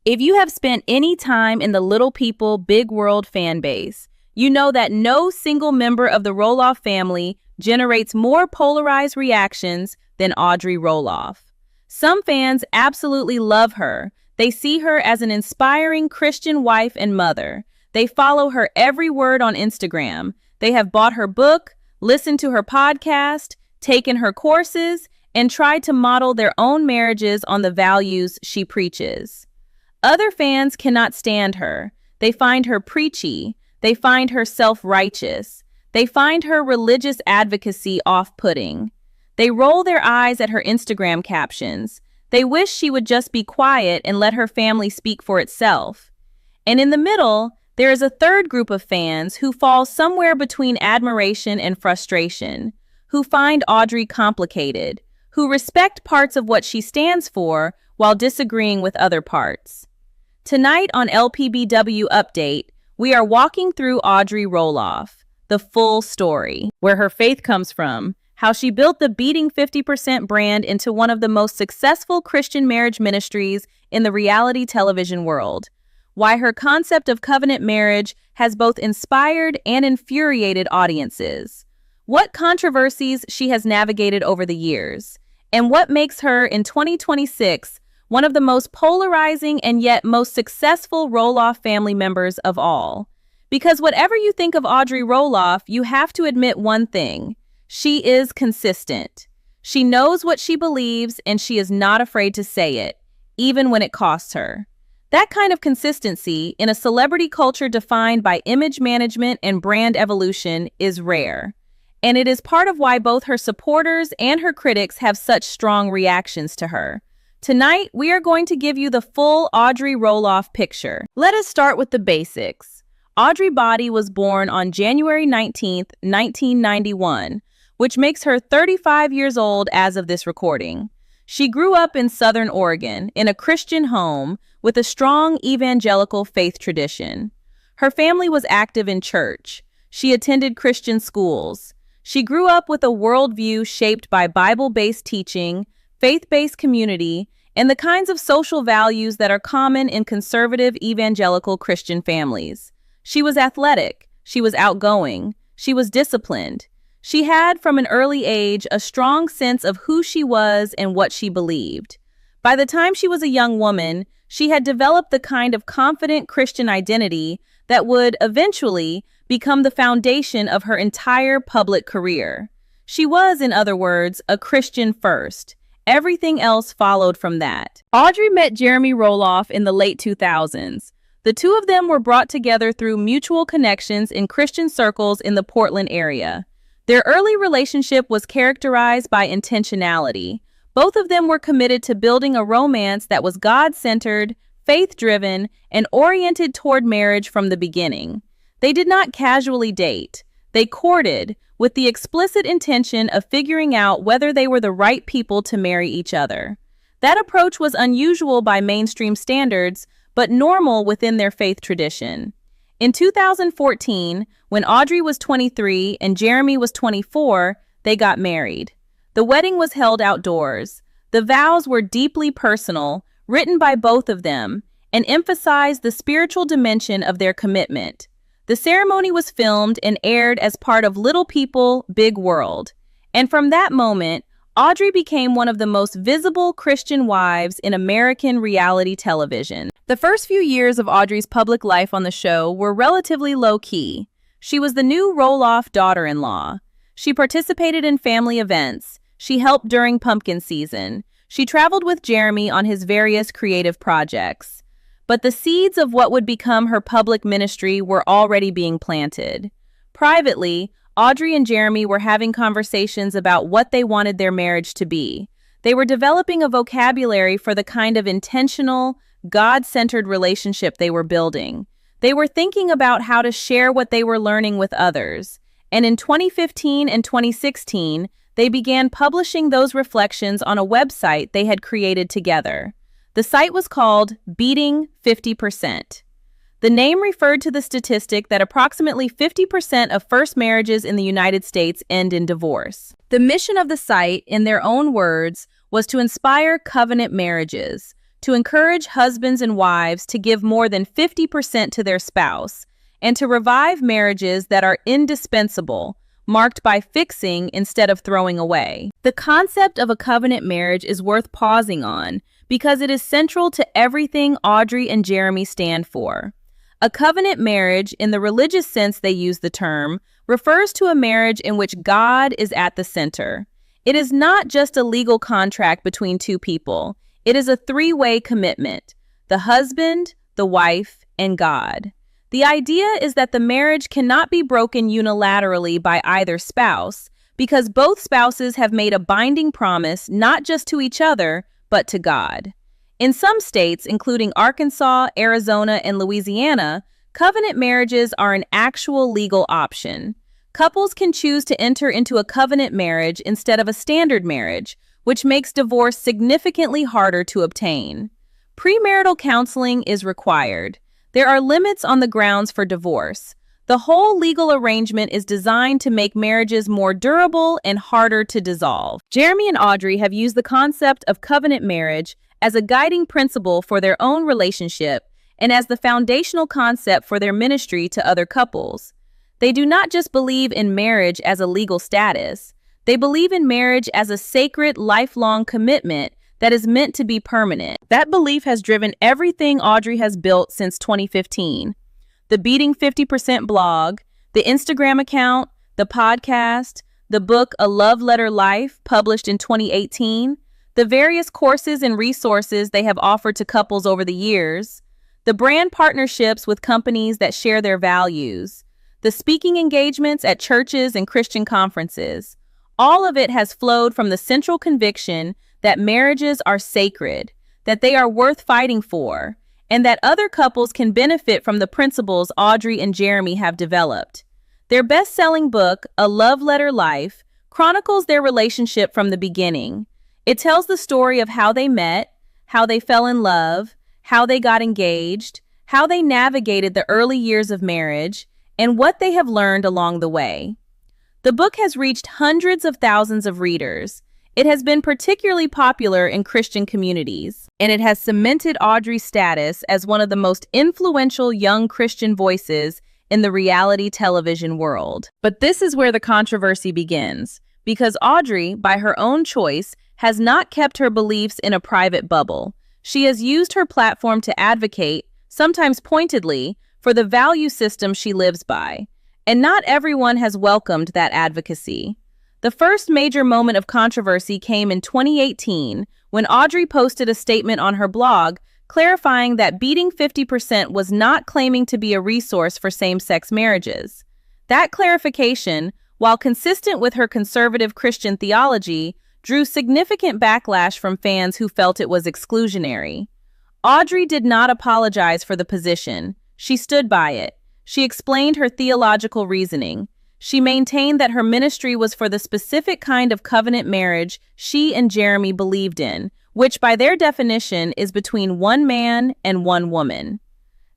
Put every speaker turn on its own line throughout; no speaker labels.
If you have spent any time in the Little People, Big World fan base, you know that no single member of the Roloff family generates more polarized reactions than Audrey Roloff. Some fans absolutely love her. They see her as an inspiring Christian wife and mother. They follow her every word on Instagram. They have bought her book, listened to her podcast, taken her courses, and tried to model their own marriages on the values she preaches. Other fans cannot stand her. They find her preachy. They find her self-righteous. They find her religious advocacy off-putting. They roll their eyes at her Instagram captions. They wish she would just be quiet and let her family speak for itself. And in the middle, there is a third group of fans who fall somewhere between admiration and frustration, who find Audrey complicated, who respect parts of what she stands for while disagreeing with other parts. Tonight on LPBW Update, we are walking through Audrey Roloff, the full story, where her faith comes from, how she built the Beating 50% brand into one of the most successful Christian marriage ministries in the reality television world, why her concept of covenant marriage has both inspired and infuriated audiences, what controversies she has navigated over the years, and what makes her, in 2026, one of the most polarizing and yet most successful Roloff family members of all. Because whatever you think of Audrey Roloff, you have to admit one thing. She is consistent. She knows what she believes, and she is not afraid to say it, even when it costs her. That kind of consistency in a celebrity culture defined by image management and brand evolution is rare. And it is part of why both her supporters and her critics have such strong reactions to her. Tonight, we are going to give you the full Audrey Roloff picture. Let us start with the basics. Audrey Body was born on January 19th, 1991, which makes her 35 years old as of this recording. She grew up in Southern Oregon in a Christian home with a strong evangelical faith tradition. Her family was active in church. She attended Christian schools. She grew up with a worldview shaped by Bible-based teaching, faith-based community, and the kinds of social values that are common in conservative evangelical Christian families. She was athletic. She was outgoing. She was disciplined. She had, from an early age, a strong sense of who she was and what she believed. By the time she was a young woman, she had developed the kind of confident Christian identity that would eventually become the foundation of her entire public career. She was, in other words, a Christian first. Everything else followed from that. Audrey met Jeremy Roloff in the late 2000s. The two of them were brought together through mutual connections in Christian circles in the Portland area. Their early relationship was characterized by intentionality. Both of them were committed to building a romance that was God-centered, faith-driven, and oriented toward marriage from the beginning. They did not casually date. They courted, with the explicit intention of figuring out whether they were the right people to marry each other. That approach was unusual by mainstream standards, but normal within their faith tradition. In 2014, when Audrey was 23 and Jeremy was 24, they got married. The wedding was held outdoors. The vows were deeply personal, written by both of them, and emphasized the spiritual dimension of their commitment. The ceremony was filmed and aired as part of Little People, Big World. And from that moment, Audrey became one of the most visible Christian wives in American reality television. The first few years of Audrey's public life on the show were relatively low-key. She was the new Roloff daughter-in-law. She participated in family events. She helped during pumpkin season. She traveled with Jeremy on his various creative projects. But the seeds of what would become her public ministry were already being planted. Privately, Audrey and Jeremy were having conversations about what they wanted their marriage to be. They were developing a vocabulary for the kind of intentional, God-centered relationship they were building. They were thinking about how to share what they were learning with others. And in 2015 and 2016, they began publishing those reflections on a website they had created together. The site was called Beating 50%. The name referred to the statistic that approximately 50% of first marriages in the United States end in divorce. The mission of the site, in their own words, was to inspire covenant marriages, to encourage husbands and wives to give more than 50% to their spouse, and to revive marriages that are indispensable, marked by fixing instead of throwing away. The concept of a covenant marriage is worth pausing on because it is central to everything Audrey and Jeremy stand for. A covenant marriage, in the religious sense they use the term, refers to a marriage in which God is at the center. It is not just a legal contract between two people. It is a three-way commitment: the husband, the wife, and God. The idea is that the marriage cannot be broken unilaterally by either spouse because both spouses have made a binding promise not just to each other, but to God. In some states, including Arkansas, Arizona, and Louisiana, covenant marriages are an actual legal option. Couples can choose to enter into a covenant marriage instead of a standard marriage, which makes divorce significantly harder to obtain. Premarital counseling is required. There are limits on the grounds for divorce. The whole legal arrangement is designed to make marriages more durable and harder to dissolve. Jeremy and Audrey have used the concept of covenant marriage as a guiding principle for their own relationship and as the foundational concept for their ministry to other couples. They do not just believe in marriage as a legal status. They believe in marriage as a sacred, lifelong commitment that is meant to be permanent. That belief has driven everything Audrey has built since 2015. The Beating 50% blog, the Instagram account, the podcast, the book A Love Letter Life, published in 2018, the various courses and resources they have offered to couples over the years, the brand partnerships with companies that share their values, the speaking engagements at churches and Christian conferences. All of it has flowed from the central conviction that marriages are sacred, that they are worth fighting for, and that other couples can benefit from the principles Audrey and Jeremy have developed. Their best-selling book, A Love Letter Life, chronicles their relationship from the beginning. It tells the story of how they met, how they fell in love, how they got engaged, how they navigated the early years of marriage, and what they have learned along the way. The book has reached hundreds of thousands of readers. It has been particularly popular in Christian communities, and it has cemented Audrey's status as one of the most influential young Christian voices in the reality television world. But this is where the controversy begins, because Audrey, by her own choice, has not kept her beliefs in a private bubble. She has used her platform to advocate, sometimes pointedly, for the value system she lives by. And not everyone has welcomed that advocacy. The first major moment of controversy came in 2018 when Audrey posted a statement on her blog clarifying that Beating 50% was not claiming to be a resource for same-sex marriages. That clarification, while consistent with her conservative Christian theology, drew significant backlash from fans who felt it was exclusionary. Audrey did not apologize for the position. She stood by it. She explained her theological reasoning. She maintained that her ministry was for the specific kind of covenant marriage she and Jeremy believed in, which by their definition is between one man and one woman.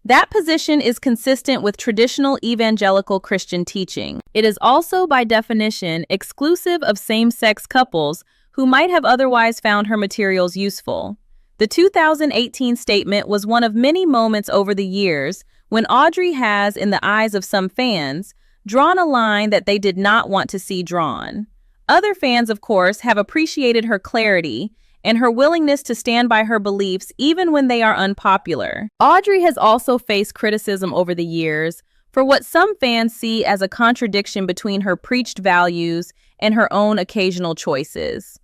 That position is consistent with traditional evangelical Christian teaching. It is also, by definition, exclusive of same-sex couples who might have otherwise found her materials useful. The 2018 statement was one of many moments over the years when Audrey has, in the eyes of some fans, drawn a line that they did not want to see drawn. Other fans, of course, have appreciated her clarity and her willingness to stand by her beliefs even when they are unpopular. Audrey has also faced criticism over the years for what some fans see as a contradiction between her preached values and her own occasional choices.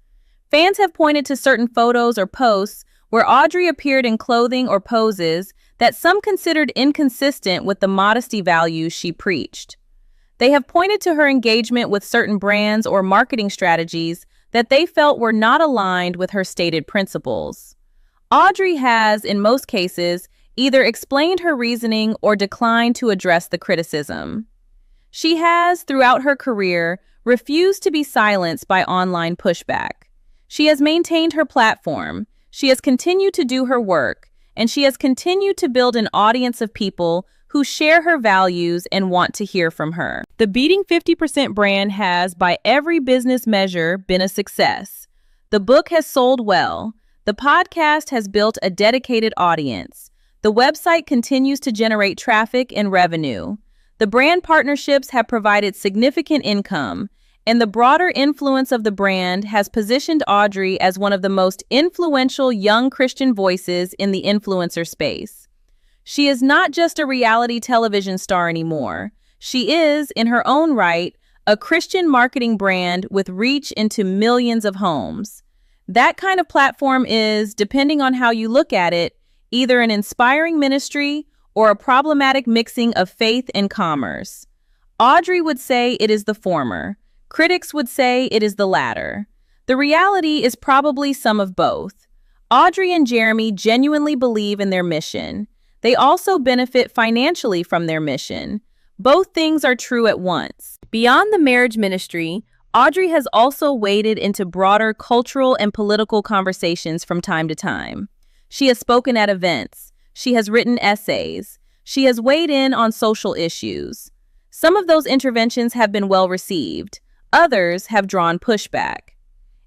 Fans have pointed to certain photos or posts where Audrey appeared in clothing or poses that some considered inconsistent with the modesty values she preached. They have pointed to her engagement with certain brands or marketing strategies that they felt were not aligned with her stated principles. Audrey has, in most cases, either explained her reasoning or declined to address the criticism. She has, throughout her career, refused to be silenced by online pushback. She has maintained her platform, she has continued to do her work, and she has continued to build an audience of people who share her values and want to hear from her. The Beating 50% brand has, by every business measure, been a success. The book has sold well. The podcast has built a dedicated audience. The website continues to generate traffic and revenue. The brand partnerships have provided significant income, and the broader influence of the brand has positioned Audrey as one of the most influential young Christian voices in the influencer space. She is not just a reality television star anymore. She is, in her own right, a Christian marketing brand with reach into millions of homes. That kind of platform is, depending on how you look at it, either an inspiring ministry or a problematic mixing of faith and commerce. Audrey would say it is the former. Critics would say it is the latter. The reality is probably some of both. Audrey and Jeremy genuinely believe in their mission. They also benefit financially from their mission. Both things are true at once. Beyond the marriage ministry, Audrey has also waded into broader cultural and political conversations from time to time. She has spoken at events. She has written essays. She has weighed in on social issues. Some of those interventions have been well received. Others have drawn pushback.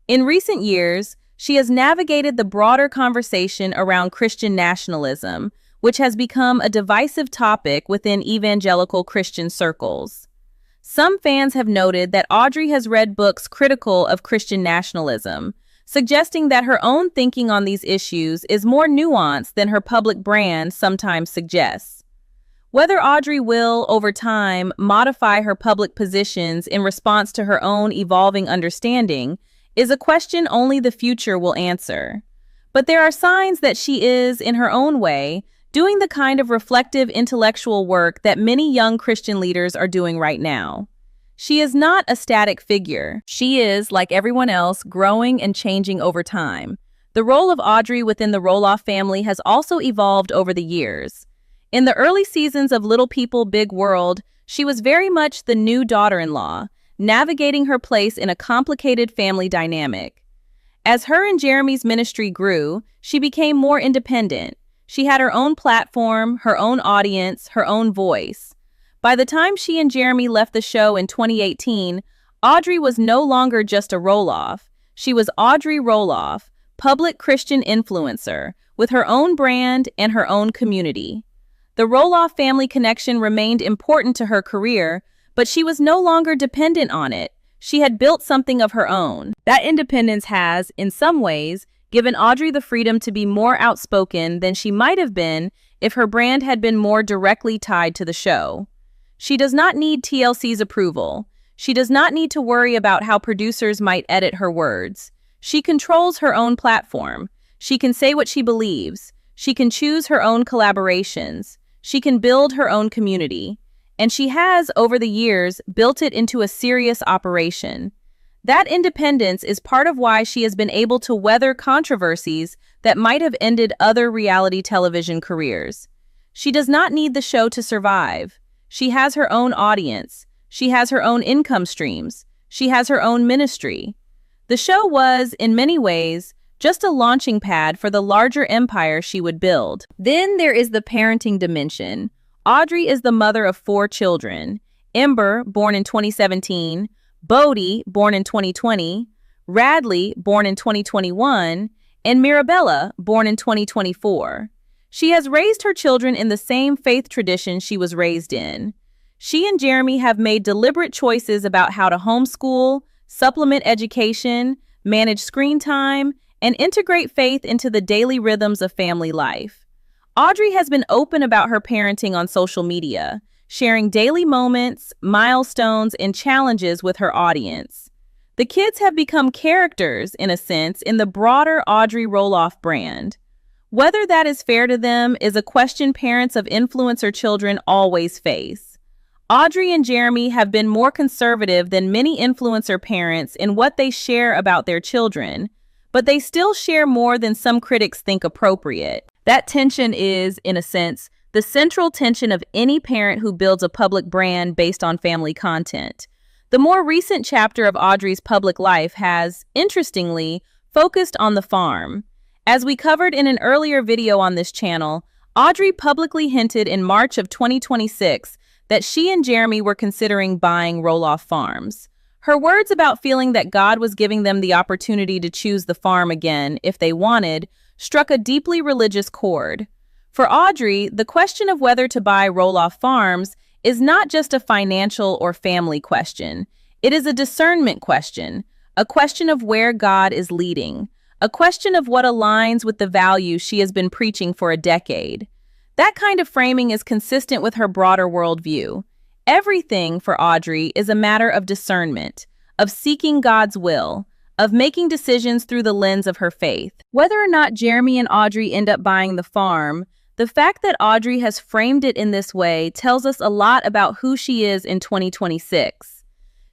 In recent years, she has navigated the broader conversation around Christian nationalism, which has become a divisive topic within evangelical Christian circles. Some fans have noted that Audrey has read books critical of Christian nationalism, suggesting that her own thinking on these issues is more nuanced than her public brand sometimes suggests. Whether Audrey will, over time, modify her public positions in response to her own evolving understanding is a question only the future will answer. But there are signs that she is, in her own way, doing the kind of reflective intellectual work that many young Christian leaders are doing right now. She is not a static figure. She is, like everyone else, growing and changing over time. The role of Audrey within the Roloff family has also evolved over the years. In the early seasons of Little People, Big World, she was very much the new daughter-in-law, navigating her place in a complicated family dynamic. As her and Jeremy's ministry grew, she became more independent. She had her own platform, her own audience, her own voice. By the time she and Jeremy left the show in 2018, Audrey was no longer just a Roloff. She was Audrey Roloff, public Christian influencer, with her own brand and her own community. The Roloff family connection remained important to her career, but she was no longer dependent on it. She had built something of her own. That independence has, in some ways, given Audrey the freedom to be more outspoken than she might have been if her brand had been more directly tied to the show. She does not need TLC's approval. She does not need to worry about how producers might edit her words. She controls her own platform. She can say what she believes. She can choose her own collaborations. She can build her own community. And she has, over the years, built it into a serious operation. That independence is part of why she has been able to weather controversies that might have ended other reality television careers. She does not need the show to survive. She has her own audience. She has her own income streams. She has her own ministry. The show was, in many ways, just a launching pad for the larger empire she would build. Then there is the parenting dimension. Audrey is the mother of 4 children. Ember, born in 2017, Bodie, born in 2020, Radley, born in 2021, and Mirabella, born in 2024. She has raised her children in the same faith tradition she was raised in. She and Jeremy have made deliberate choices about how to homeschool, supplement education, manage screen time, and integrate faith into the daily rhythms of family life. Audrey has been open about her parenting on social media, sharing daily moments, milestones, and challenges with her audience. The kids have become characters, in a sense, in the broader Audrey Roloff brand. Whether that is fair to them is a question parents of influencer children always face. Audrey and Jeremy have been more conservative than many influencer parents in what they share about their children, but they still share more than some critics think appropriate. That tension is, in a sense, the central tension of any parent who builds a public brand based on family content. The more recent chapter of Audrey's public life has, interestingly, focused on the farm. As we covered in an earlier video on this channel, Audrey publicly hinted in March of 2026 that she and Jeremy were considering buying Roloff Farms. Her words about feeling that God was giving them the opportunity to choose the farm again, if they wanted, struck a deeply religious chord. For Audrey, the question of whether to buy Roloff Farms is not just a financial or family question. It is a discernment question, a question of where God is leading, a question of what aligns with the values she has been preaching for a decade. That kind of framing is consistent with her broader worldview. Everything for Audrey is a matter of discernment, of seeking God's will, of making decisions through the lens of her faith. Whether or not Jeremy and Audrey end up buying the farm, the fact that Audrey has framed it in this way tells us a lot about who she is in 2026.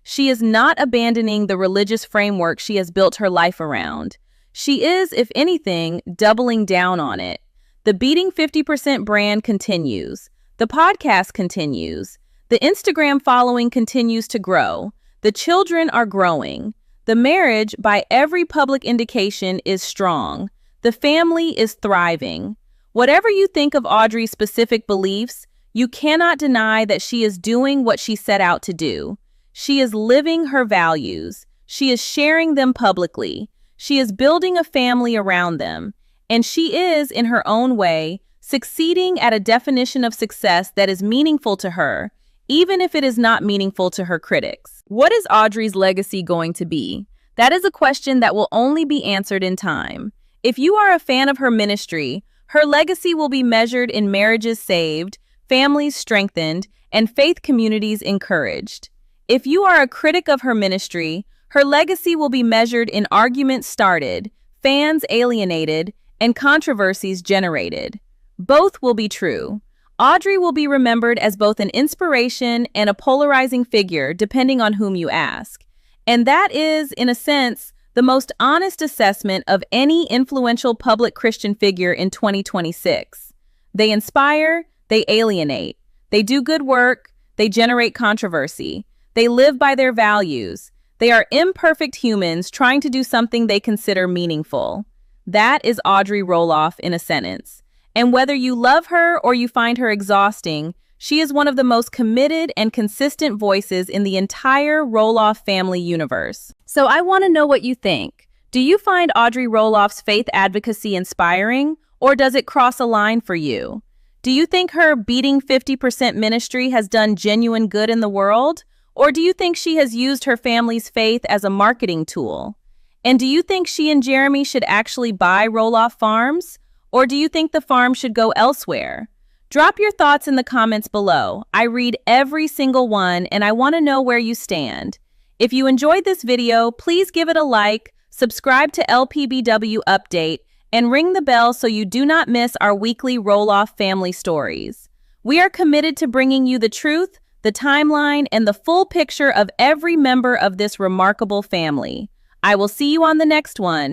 She is not abandoning the religious framework she has built her life around. She is, if anything, doubling down on it. The Beating 50% brand continues. The podcast continues. The Instagram following continues to grow. The children are growing. The marriage, by every public indication, is strong. The family is thriving. Whatever you think of Audrey's specific beliefs, you cannot deny that she is doing what she set out to do. She is living her values. She is sharing them publicly. She is building a family around them. And she is, in her own way, succeeding at a definition of success that is meaningful to her, even if it is not meaningful to her critics. What is Audrey's legacy going to be? That is a question that will only be answered in time. If you are a fan of her ministry, her legacy will be measured in marriages saved, families strengthened, and faith communities encouraged. If you are a critic of her ministry, her legacy will be measured in arguments started, fans alienated, and controversies generated. Both will be true. Audrey will be remembered as both an inspiration and a polarizing figure, depending on whom you ask. And that is, in a sense, the most honest assessment of any influential public Christian figure in 2026. They inspire, they alienate. They do good work, they generate controversy. They live by their values. They are imperfect humans trying to do something they consider meaningful. That is Audrey Roloff in a sentence. And whether you love her or you find her exhausting, she is one of the most committed and consistent voices in the entire Roloff family universe. So I want to know what you think. Do you find Audrey Roloff's faith advocacy inspiring, or does it cross a line for you? Do you think her Beating 50% ministry has done genuine good in the world, or do you think she has used her family's faith as a marketing tool? And do you think she and Jeremy should actually buy Roloff Farms? Or do you think the farm should go elsewhere? Drop your thoughts in the comments below. I read every single one and I want to know where you stand. If you enjoyed this video, please give it a like, subscribe to LPBW Update, and ring the bell so you do not miss our weekly Roloff family stories. We are committed to bringing you the truth, the timeline, and the full picture of every member of this remarkable family. I will see you on the next one.